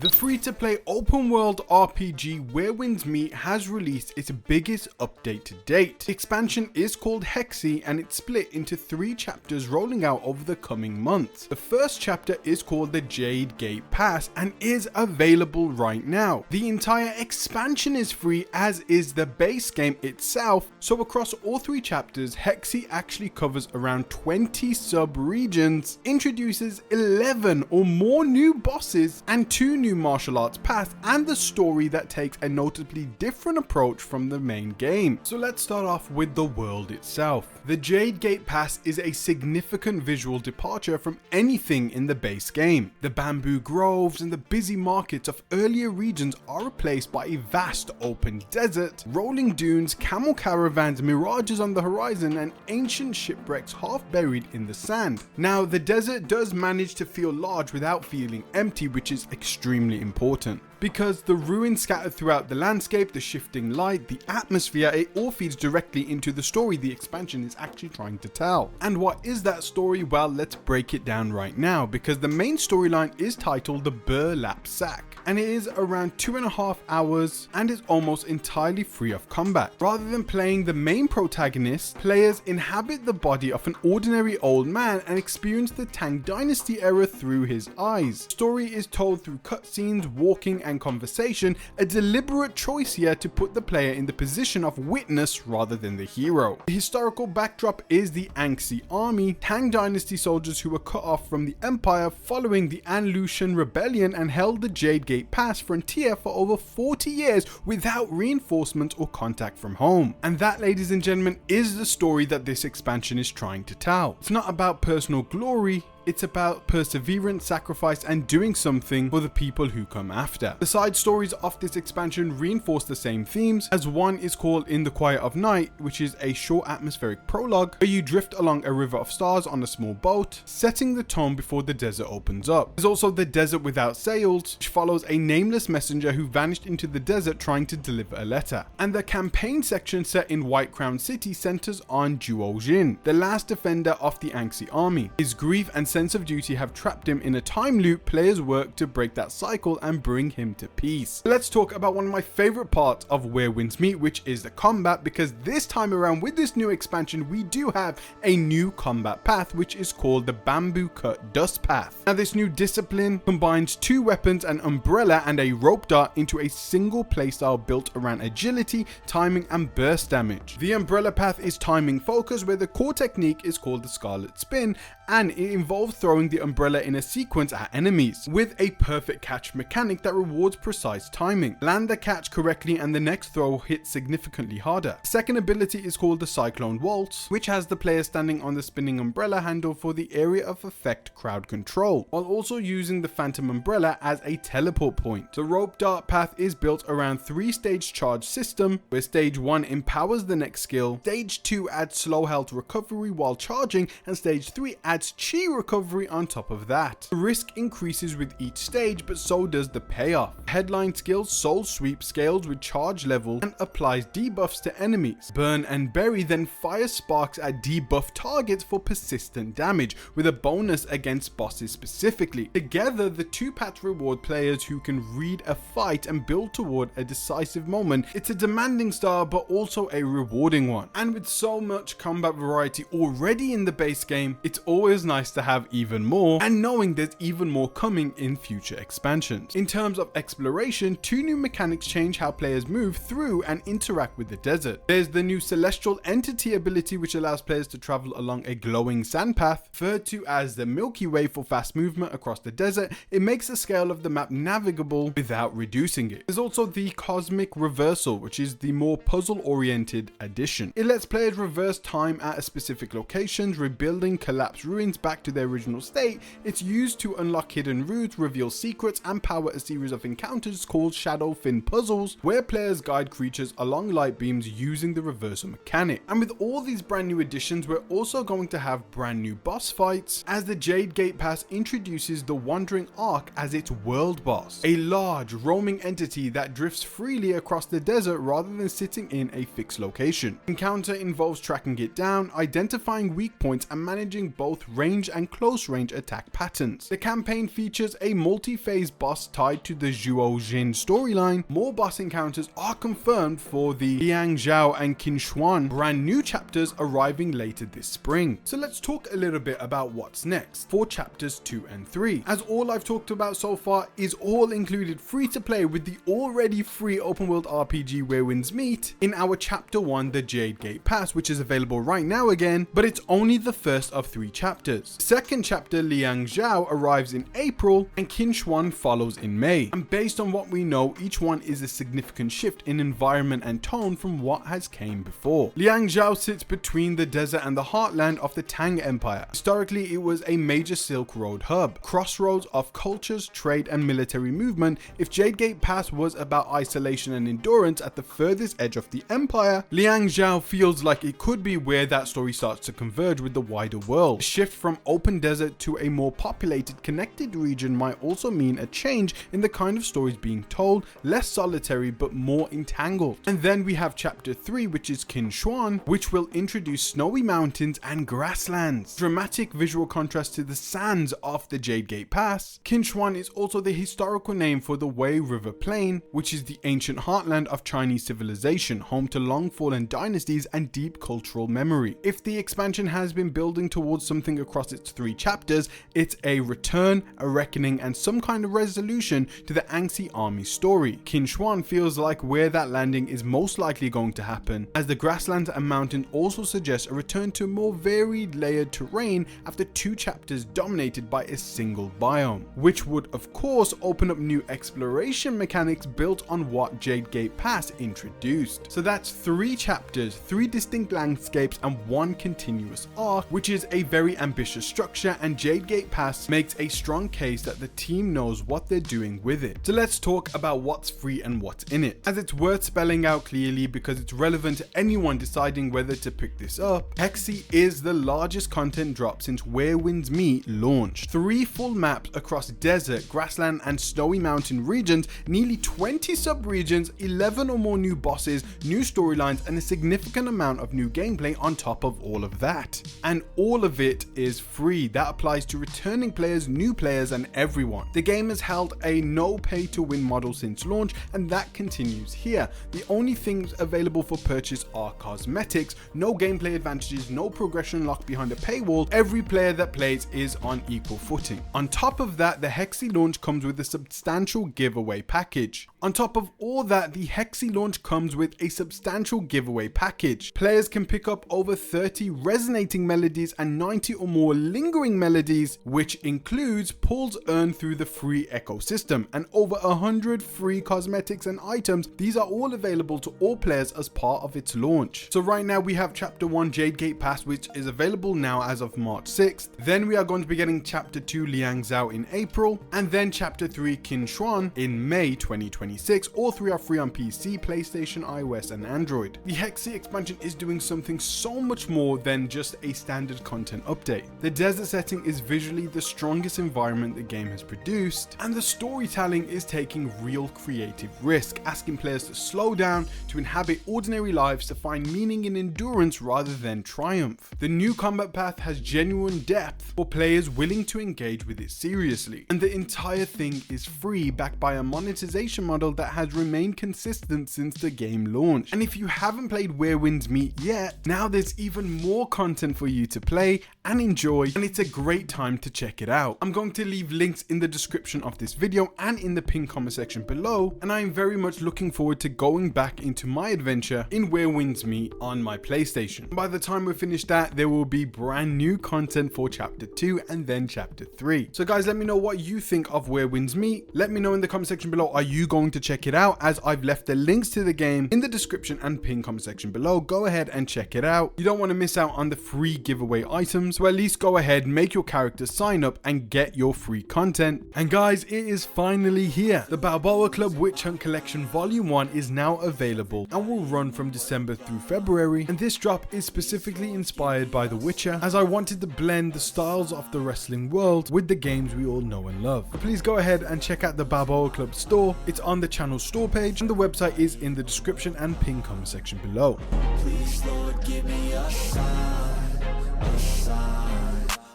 The free-to-play open-world RPG Windfs Meet has released its biggest update to date. The expansion is called Hexi and it's split into 3 chapters rolling out over the coming months. The first chapter is called the Jade Gate Pass and is available right now. The entire expansion is free, as is the base game itself, so across all 3 chapters, Hexi actually covers around 20 sub-regions, introduces 11 or more new bosses and 2 new martial arts paths, and the story that takes a notably different approach from the main game. So let's start off with the world itself. The Jade Gate Pass is a significant visual departure from anything in the base game. The bamboo groves and the busy markets of earlier regions are replaced by a vast open desert, rolling dunes, camel caravans, mirages on the horizon, and ancient shipwrecks half buried in the sand. Now, the desert does manage to feel large without feeling empty, which is extremely important, because the ruins scattered throughout the landscape, the shifting light, the atmosphere, it all feeds directly into the story the expansion is actually trying to tell. And what is that story? Well, let's break it down right now, because the main storyline is titled The Burlap Sack, and it is around 2.5 hours and is almost entirely free of combat. Rather than playing the main protagonist, players inhabit the body of an ordinary old man and experience the Tang Dynasty era through his eyes. The story is told through cutscenes, walking, and conversation, a deliberate choice here to put the player in the position of witness rather than the hero. The historical backdrop is the Yangtze army, Tang Dynasty soldiers who were cut off from the empire following the An Lushan rebellion and held the Jade Gate Pass frontier for over 40 years without reinforcements or contact from home. And that, ladies and gentlemen, is the story that this expansion is trying to tell. It's not about personal glory, it's about perseverance, sacrifice, and doing something for the people who come after. The side stories of this expansion reinforce the same themes, as one is called In the Quiet of Night, which is a short atmospheric prologue where you drift along a river of stars on a small boat, setting the tone before the desert opens up. There's also The Desert Without Sails, which follows a nameless messenger who vanished into the desert trying to deliver a letter. And the campaign section, set in White Crown City, centers on Duo Jin, the last defender of the Yangtze army. His grief and sense of duty have trapped him in a time loop. Players work to break that cycle and bring him to peace. Let's talk about one of my favorite parts of Windfs Meet, which is the combat, because this time around with this new expansion we do have a new combat path, which is called the Bamboo Cut Dust Path. Now, this new discipline combines 2 weapons, an umbrella and a rope dart, into a single playstyle built around agility, timing, and burst damage. The umbrella path is timing focused, where the core technique is called the Scarlet Spin, and it involves throwing the umbrella in a sequence at enemies, with a perfect catch mechanic that rewards precise timing. Land the catch correctly and the next throw hits significantly harder. The second ability is called the Cyclone Waltz, which has the player standing on the spinning umbrella handle for the area of effect crowd control, while also using the Phantom Umbrella as a teleport point. The rope dart path is built around 3-stage charge system, where stage 1 empowers the next skill, stage 2 adds slow health recovery while charging, and stage 3 adds chi recovery on top of that. The risk increases with each stage, but so does the payoff. Headline skill Soul Sweep scales with charge level and applies debuffs to enemies. Burn and Bury then fires sparks at debuff targets for persistent damage, with a bonus against bosses specifically. Together, the 2 paths reward players who can read a fight and build toward a decisive moment. It's a demanding style, but also a rewarding one. And with so much combat variety already in the base game, it's always nice to have even more, and knowing there's even more coming in future expansions. In terms of exploration, 2 new mechanics change how players move through and interact with the desert. There's the new Celestial Entity ability, which allows players to travel along a glowing sand path, referred to as the Milky Way, for fast movement across the desert. It makes the scale of the map navigable without reducing it. There's also the Cosmic Reversal, which is the more puzzle-oriented addition. It lets players reverse time at a specific locations, rebuilding collapsed ruins back to their original state. It's used to unlock hidden routes, reveal secrets, and power a series of encounters called Shadow Fin puzzles, where players guide creatures along light beams using the reversal mechanic. And with all these brand new additions, we're also going to have brand new boss fights, as the Jade Gate Pass introduces the Wandering Ark as its world boss, a large roaming entity that drifts freely across the desert rather than sitting in a fixed location. Encounter involves tracking it down, identifying weak points, and managing both both range and close range attack patterns. The campaign features a multi-phase boss tied to the Zhuo Jin storyline. More boss encounters are confirmed for the Liang Zhao and Qin Xuan brand new chapters arriving later this spring. So let's talk a little bit about what's next for chapters 2 and 3. As all I've talked about so far is all included free to play with the already free open world RPG Where Winds Meet in our chapter 1, the Jade Gate Pass, which is available right now again, but it's only the first of 3 chapters. The second chapter, Liang Zhao, arrives in April and Qin Xuan follows in May. And based on what we know, each one is a significant shift in environment and tone from what has came before. Liang Zhao sits between the desert and the heartland of the Tang Empire. Historically, it was a major Silk Road hub, crossroads of cultures, trade and military movement. If Jade Gate Pass was about isolation and endurance at the furthest edge of the empire, Liang Zhao feels like it could be where that story starts to converge with the wider world. A shift from open desert to a more populated, connected region might also mean a change in the kind of stories being told, less solitary but more entangled. And then we have chapter 3, which is Qin Xuan, which will introduce snowy mountains and grasslands. Dramatic visual contrast to the sands of the Jade Gate Pass. Qin Xuan is also the historical name for the Wei River Plain, which is the ancient heartland of Chinese civilization, home to long-fallen dynasties and deep cultural memory. If the expansion has been building towards something across its 3 chapters, it's a return, a reckoning, and some kind of resolution to the Angxi army story. Qin Xuan feels like where that landing is most likely going to happen, as the grasslands and mountains also suggest a return to more varied layered terrain after 2 chapters dominated by a single biome, which would of course open up new exploration mechanics built on what Jade Gate Pass introduced. So that's 3 chapters, 3 distinct landscapes and 1 continuous arc, which is a very ambitious structure, and Jade Gate Pass makes a strong case that the team knows what they're doing with it. So let's talk about what's free and what's in it, as it's worth spelling out clearly because it's relevant to anyone deciding whether to pick this up. Hexi is the largest content drop since Where Winds Meet launched. 3 full maps across desert, grassland and snowy mountain regions, nearly 20 sub-regions, 11 or more new bosses, new storylines and a significant amount of new gameplay on top of all of that. And all of it is free. That applies to returning players, new players and everyone. The game has held a no pay to win model since launch, and that continues here. The only things available for purchase are cosmetics, no gameplay advantages, no progression locked behind a paywall. Every player that plays is on equal footing. On top of that, the Hexi launch comes with a substantial giveaway package. On top of all that, the Hexi launch comes with a substantial giveaway package. Players can pick up over 30 resonating melodies and 90 or more lingering melodies, which includes pulls earned through the free ecosystem and over 100 free cosmetics and items. These are all available to all players as part of its launch. So right now we have chapter 1 Jade Gate Pass, which is available now as of March 6th. Then we are going to be getting chapter 2 Liang Zhao in April, and then chapter 3 Qin Xuan in May 2026. All 3 are free on PC, PlayStation, iOS and Android. The Hexi expansion is doing something so much more than just a standard content update. The desert setting is visually the strongest environment the game has produced, and the storytelling is taking real creative risk, asking players to slow down, to inhabit ordinary lives, to find meaning in endurance rather than triumph. The new combat path has genuine depth for players willing to engage with it seriously, and the entire thing is free, backed by a monetization model that has remained consistent since the game launched. And if you haven't played Where Winds Meet yet, now there's even more content for you to play and enjoy, and it's a great time to check it out. I'm going to leave links in the description of this video and in the pinned comment section below, and I am very much looking forward to going back into my adventure in Where Winds Meet on my PlayStation. By the time we're finished that, there will be brand new content for chapter 2 and then chapter 3. So guys, let me know what you think of Where Winds Meet. Let me know in the comment section below, are you going to check it out? As I've left the links to the game in the description and pinned comment section below. Go ahead and check it out. You don't want to miss out on the free giveaway items, so at least go ahead, make your character sign up and get your free content. And guys, it is finally here. The Balboa Club Witch Hunt Collection Volume 1 is now available and will run from December through February, and this drop is specifically inspired by The Witcher, as I wanted to blend the styles of the wrestling world with the games we all know and love. But please go ahead and check out the Balboa Club store. It's on the channel store page, and the website is in the description and pinned comment section below. Please, Lord, give me a sign, a sign.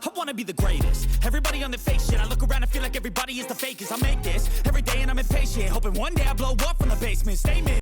I wanna be the greatest. Everybody on the fake shit. I look around and feel like everybody is the fakest. I make this every day and I'm impatient, hoping one day I blow up from the